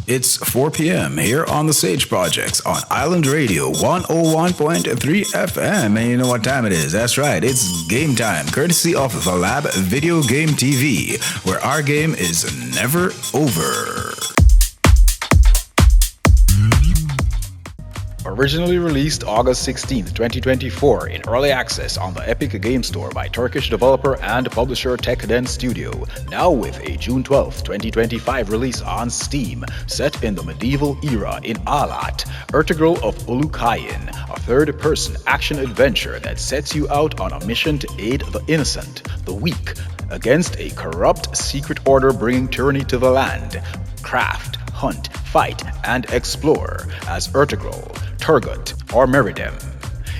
It's 4 p.m. here on the Sage Projects on Island Radio 101.3 FM. And you know what time it is? That's right, it's game time, courtesy of The Lab Video Game TV, where our game is never over. Originally released August 16, 2024 in early access on the Epic Game Store by Turkish developer and publisher Tekden Studio, now with a June 12, 2025 release on Steam, set in the medieval era in Alat, Ertugrul of Ulukhayan, a third-person action-adventure that sets you out on a mission to aid the innocent, the weak, against a corrupt secret order bringing tyranny to the land. Craft, hunt, fight, and explore as Ertugrul, Turgut, or Meridem.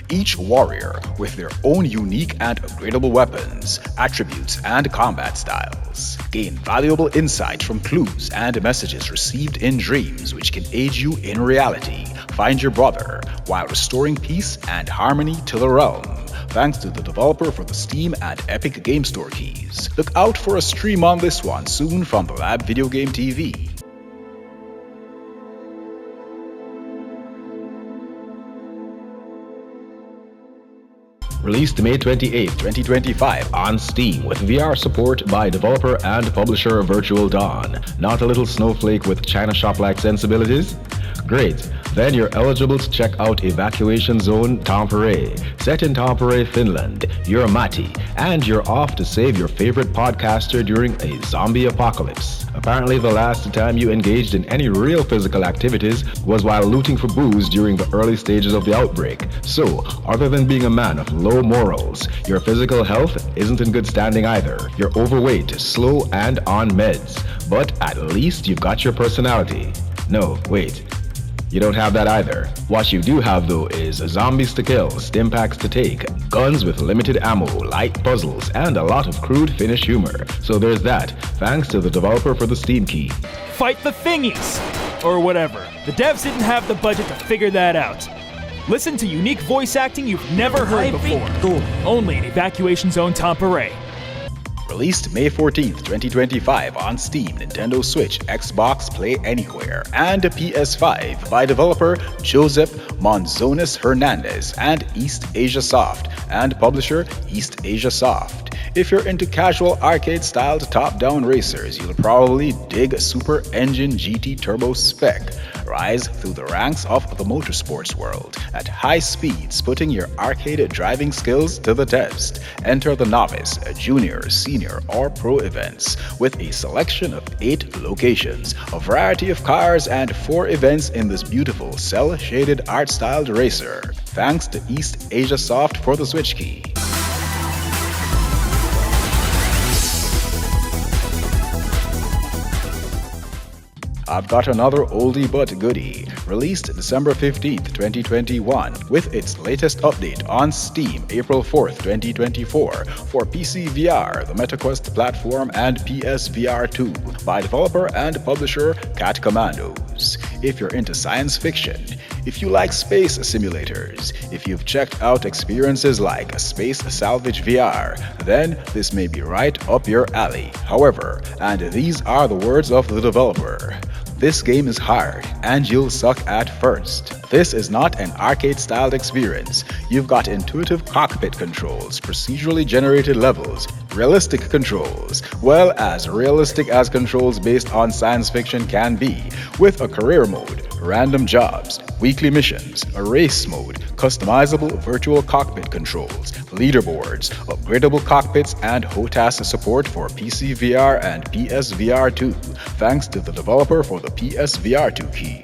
Each warrior with their own unique and upgradable weapons, attributes, and combat styles. Gain valuable insight from clues and messages received in dreams which can aid you in reality. Find your brother while restoring peace and harmony to the realm. Thanks to the developer for the Steam and Epic Game Store keys. Look out for a stream on this one soon from the Lab Video Game TV. Released May 28, 2025 on Steam with VR support by developer and publisher Virtual Dawn. Not a little snowflake with China shop-like sensibilities? Great, then you're eligible to check out Evacuation Zone Tampere. Set in Tampere, Finland, you're Matti, and you're off to save your favorite podcaster during a zombie apocalypse. Apparently the last time you engaged in any real physical activities was while looting for booze during the early stages of the outbreak. So, other than being a man of low morals, your physical health isn't in good standing either. You're overweight, slow, and on meds. But at least you've got your personality. No, wait. You don't have that either. What you do have though is zombies to kill, stim packs to take, guns with limited ammo, light puzzles, and a lot of crude Finnish humor. So there's that, thanks to the developer for the Steam key. Fight the thingies! Or whatever. The devs didn't have the budget to figure that out. Listen to unique voice acting you've never heard before. Only in Evacuation Zone Tampere. Released May 14th, 2025 on Steam, Nintendo Switch, Xbox Play Anywhere, and PS5 by developer Josep Monzones Hernandez and East Asia Soft, and publisher East Asia Soft. If you're into casual arcade-styled top-down racers, you'll probably dig Super Engine GT Turbo Spec. Rise through the ranks of the motorsports world at high speeds, putting your arcade driving skills to the test. Enter the novice, junior, senior, or pro events with a selection of 8 locations, a variety of cars, and 4 events in this beautiful cel-shaded art-styled racer. Thanks to East Asia Soft for the Switch key. I've got another oldie but goodie, released December 15th, 2021, with its latest update on Steam, April 4th, 2024, for PC VR, the MetaQuest platform, and PSVR 2, by developer and publisher Cat Commandos. If you're into science fiction, if you like space simulators, if you've checked out experiences like Space Salvage VR, then this may be right up your alley. However, and these are the words of the developer, this game is hard, and you'll suck at first. This is not an arcade-styled experience. You've got intuitive cockpit controls, procedurally generated levels, realistic controls, well, as realistic as controls based on science fiction can be, with a career mode, random jobs, weekly missions, a race mode, customizable virtual cockpit controls, leaderboards, upgradable cockpits, and HOTAS support for PC VR and PSVR 2, thanks to the developer for the PSVR 2 key.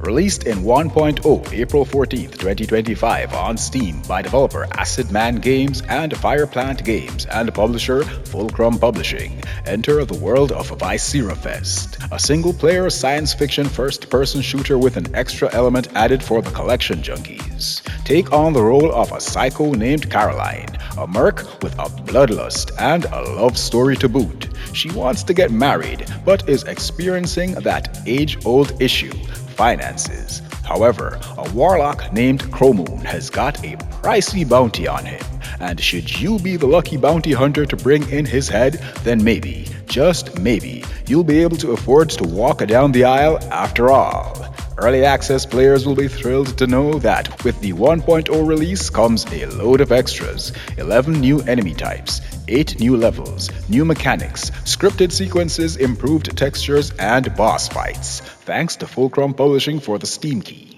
Released in 1.0 April 14th, 2025 on Steam by developer Acid Man Games and Fireplant Games and publisher Fulcrum Publishing. Enter the world of Viscera Fest, a single-player science fiction first-person shooter with an extra element added for the collection junkies. Take on the role of a psycho named Caroline, A merc with a bloodlust and a love story to boot. She wants to get married, but is experiencing that age-old issue, finances. However, a warlock named Chromoon has got a pricey bounty on him, and should you be the lucky bounty hunter to bring in his head, then maybe, just maybe, you'll be able to afford to walk down the aisle after all. Early access players will be thrilled to know that with the 1.0 release comes a load of extras, 11 new enemy types, 8 new levels, new mechanics, scripted sequences, improved textures, and boss fights. Thanks to Fulcrum Publishing for the Steam key.